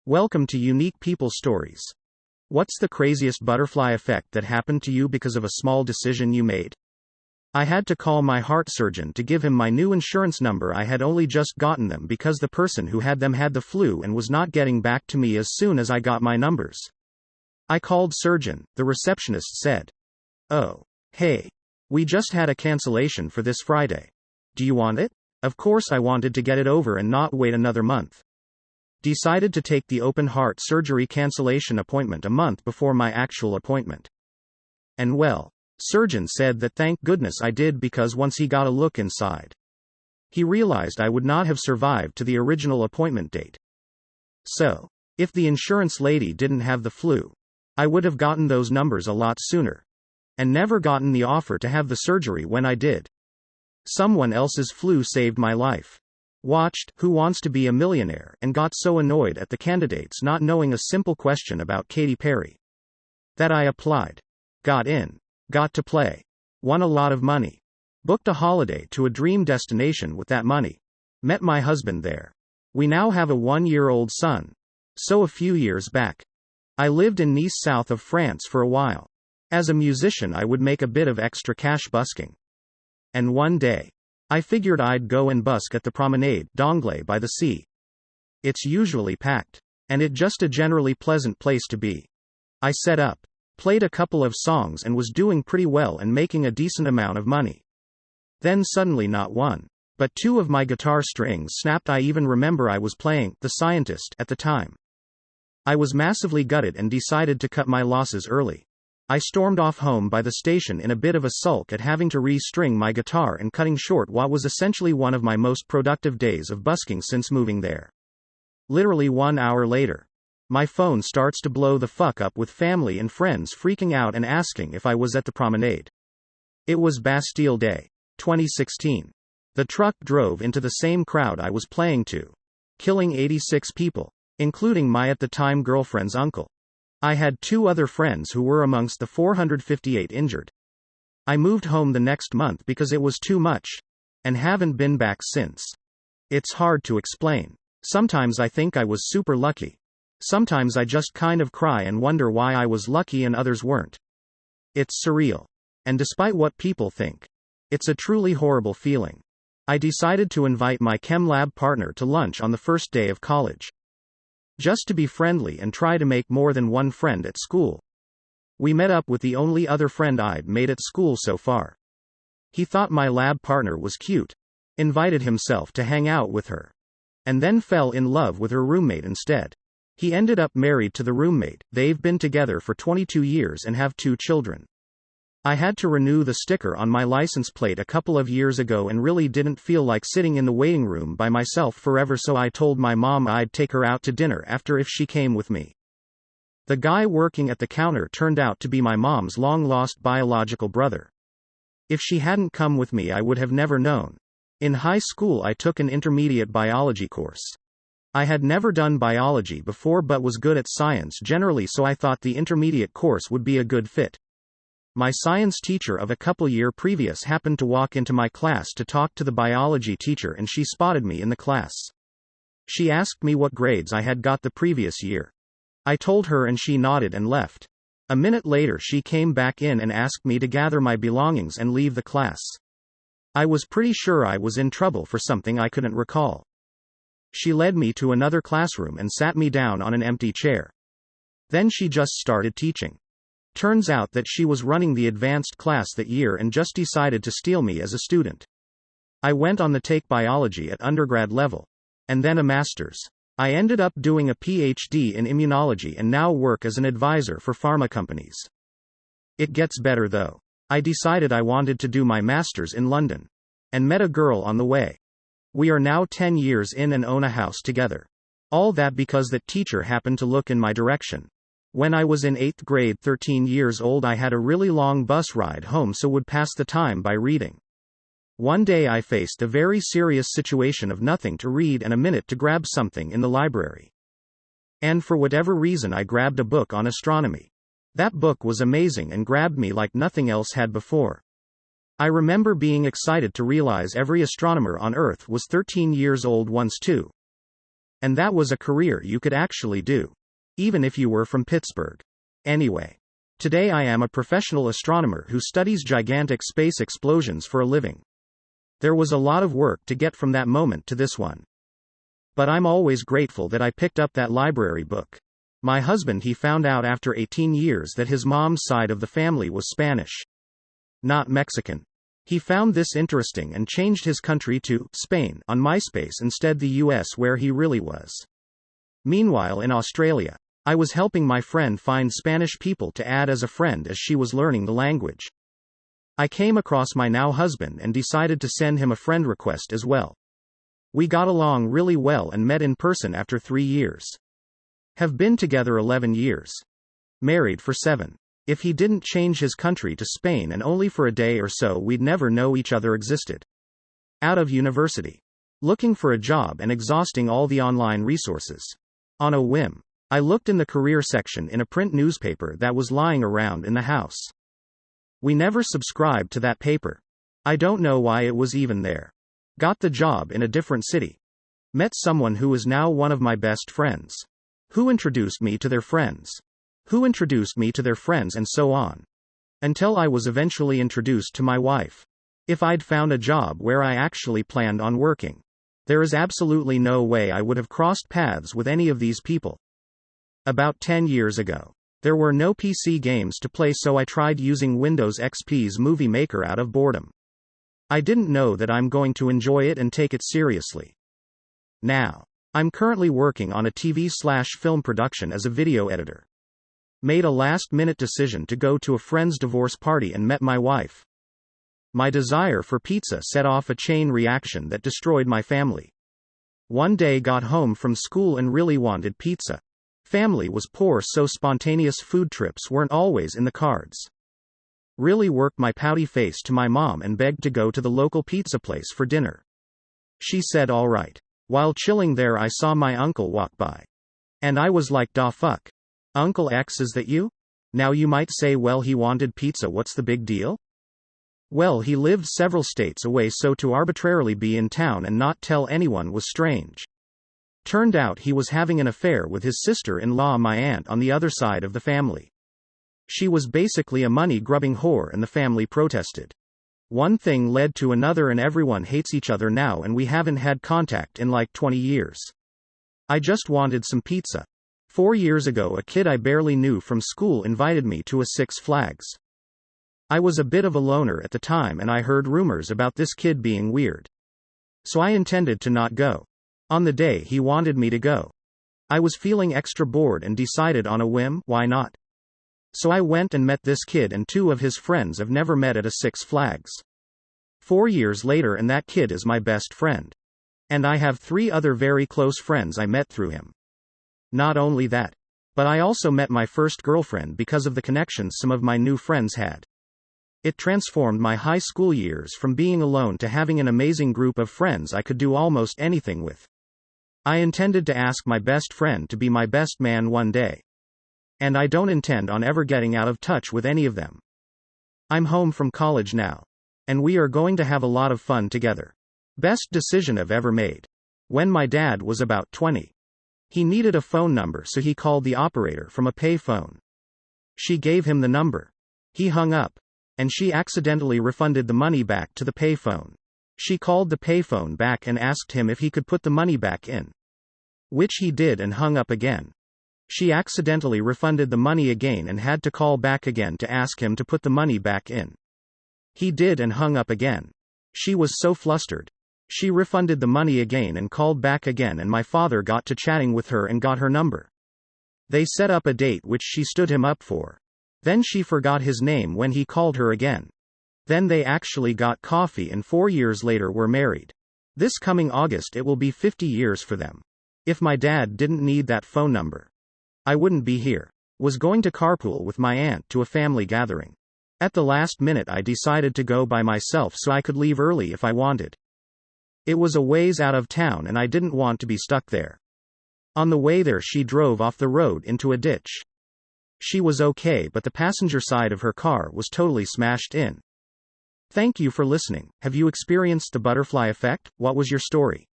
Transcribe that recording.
Welcome to Unique People Stories. What's the craziest butterfly effect that happened to you because of a small decision you made? I had to call my heart surgeon to give him my new insurance number. I had only just gotten them because the person who had them had the flu and was not getting back to me as soon as I got my numbers. I called surgeon, the receptionist said. Oh, hey. We just had a cancellation for this Friday. Do you want it? Of course I wanted to get it over and not wait another month. Decided to take the open heart surgery cancellation appointment a month before my actual appointment. And well, surgeon said that thank goodness I did, because once he got a look inside, he realized I would not have survived to the original appointment date. So, if the insurance lady didn't have the flu, I would have gotten those numbers a lot sooner. And never gotten the offer to have the surgery when I did. Someone else's flu saved my life. Watched Who Wants to Be a Millionaire and got so annoyed at the candidates not knowing a simple question about Katy Perry that I applied. Got in. Got to play. Won a lot of money. Booked a holiday to a dream destination with that money. Met my husband there. We now have a 1-year-old son. So a few years back, I lived in Nice, south of France for a while. As a musician, I would make a bit of extra cash busking. And one day, I figured I'd go and busk at the promenade d'Anglais by the sea. It's usually packed, and it just a generally pleasant place to be. I set up, played a couple of songs and was doing pretty well and making a decent amount of money. Then suddenly not one, but two of my guitar strings snapped. I even remember I was playing The Scientist at the time. I was massively gutted and decided to cut my losses early. I stormed off home by the station in a bit of a sulk at having to re-string my guitar and cutting short what was essentially one of my most productive days of busking since moving there. Literally 1 hour later, my phone starts to blow the fuck up with family and friends freaking out and asking if I was at the promenade. It was Bastille Day, 2016. The truck drove into the same crowd I was playing to, killing 86 people, including my at the time girlfriend's uncle. I had 2 other friends who were amongst the 458 injured. I moved home the next month because it was too much, and haven't been back since. It's hard to explain. Sometimes I think I was super lucky. Sometimes I just kind of cry and wonder why I was lucky and others weren't. It's surreal. And despite what people think, it's a truly horrible feeling. I decided to invite my chem lab partner to lunch on the first day of college. Just to be friendly and try to make more than one friend at school. We met up with the only other friend I'd made at school so far. He thought my lab partner was cute, invited himself to hang out with her, and then fell in love with her roommate instead. He ended up married to the roommate. They've been together for 22 years and have 2 children. I had to renew the sticker on my license plate a couple of years ago and really didn't feel like sitting in the waiting room by myself forever, so I told my mom I'd take her out to dinner after if she came with me. The guy working at the counter turned out to be my mom's long-lost biological brother. If she hadn't come with me, I would have never known. In high school I took an intermediate biology course. I had never done biology before but was good at science generally, so I thought the intermediate course would be a good fit. My science teacher of a couple years previous happened to walk into my class to talk to the biology teacher, and she spotted me in the class. She asked me what grades I had got the previous year. I told her and she nodded and left. A minute later she came back in and asked me to gather my belongings and leave the class. I was pretty sure I was in trouble for something I couldn't recall. She led me to another classroom and sat me down on an empty chair. Then she just started teaching. Turns out that she was running the advanced class that year and just decided to steal me as a student. I went on to take biology at undergrad level, and then a master's. I ended up doing a PhD in immunology and now work as an advisor for pharma companies. It gets better though. I decided I wanted to do my master's in London, and met a girl on the way. We are now 10 years in and own a house together. All that because that teacher happened to look in my direction. When I was in 8th grade, 13 years old, I had a really long bus ride home, so would pass the time by reading. One day I faced a very serious situation of nothing to read and a minute to grab something in the library. And for whatever reason I grabbed a book on astronomy. That book was amazing and grabbed me like nothing else had before. I remember being excited to realize every astronomer on Earth was 13 years old once too. And that was a career you could actually do. Even if you were from Pittsburgh. Anyway. Today I am a professional astronomer who studies gigantic space explosions for a living. There was a lot of work to get from that moment to this one. But I'm always grateful that I picked up that library book. My husband, he found out after 18 years that his mom's side of the family was Spanish. Not Mexican. He found this interesting and changed his country to Spain on MySpace instead the US where he really was. Meanwhile in Australia, I was helping my friend find Spanish people to add as a friend as she was learning the language. I came across my now husband and decided to send him a friend request as well. We got along really well and met in person after 3 years. Have been together 11 years. Married for 7. If he didn't change his country to Spain and only for a day or so, we'd never know each other existed. Out of university. Looking for a job and exhausting all the online resources. On a whim, I looked in the career section in a print newspaper that was lying around in the house. We never subscribed to that paper. I don't know why it was even there. Got the job in a different city. Met someone who is now one of my best friends. Who introduced me to their friends. Who introduced me to their friends and so on. Until I was eventually introduced to my wife. If I'd found a job where I actually planned on working, there is absolutely no way I would have crossed paths with any of these people. About 10 years ago, there were no PC games to play, so I tried using Windows XP's Movie Maker out of boredom. I didn't know that I'm going to enjoy it and take it seriously. Now, I'm currently working on a TV/film production as a video editor. Made a last-minute decision to go to a friend's divorce party and met my wife. My desire for pizza set off a chain reaction that destroyed my family. One day got home from school and really wanted pizza. Family was poor, so spontaneous food trips weren't always in the cards. Really worked my pouty face to my mom and begged to go to the local pizza place for dinner. She said all right. While chilling there I saw my uncle walk by. And I was like, "Da fuck. Uncle X, is that you?" Now you might say, well, he wanted pizza, what's the big deal? Well, he lived several states away, so to arbitrarily be in town and not tell anyone was strange. Turned out he was having an affair with his sister-in-law, my aunt on the other side of the family. She was basically a money-grubbing whore and the family protested. One thing led to another and everyone hates each other now, and we haven't had contact in like 20 years. I just wanted some pizza. 4 years ago a kid I barely knew from school invited me to a Six Flags. I was a bit of a loner at the time and I heard rumors about this kid being weird. So I intended to not go. On the day he wanted me to go, I was feeling extra bored and decided on a whim, why not? So I went and met this kid and 2 of his friends I've never met at a Six Flags. 4 years later and that kid is my best friend. And I have 3 other very close friends I met through him. Not only that, but I also met my first girlfriend because of the connections some of my new friends had. It transformed my high school years from being alone to having an amazing group of friends I could do almost anything with. I intended to ask my best friend to be my best man one day. And I don't intend on ever getting out of touch with any of them. I'm home from college now. And we are going to have a lot of fun together. Best decision I've ever made. When my dad was about 20. He needed a phone number, so he called the operator from a pay phone. She gave him the number. He hung up. And she accidentally refunded the money back to the payphone. She called the payphone back and asked him if he could put the money back in. Which he did and hung up again. She accidentally refunded the money again and had to call back again to ask him to put the money back in. He did and hung up again. She was so flustered. She refunded the money again and called back again, and my father got to chatting with her and got her number. They set up a date which she stood him up for. Then she forgot his name when he called her again. Then they actually got coffee and 4 years later were married. This coming August it will be 50 years for them. If my dad didn't need that phone number, I wouldn't be here. Was going to carpool with my aunt to a family gathering. At the last minute I decided to go by myself so I could leave early if I wanted. It was a ways out of town and I didn't want to be stuck there. On the way there she drove off the road into a ditch. She was okay, but the passenger side of her car was totally smashed in. Thank you for listening. Have you experienced the butterfly effect? What was your story?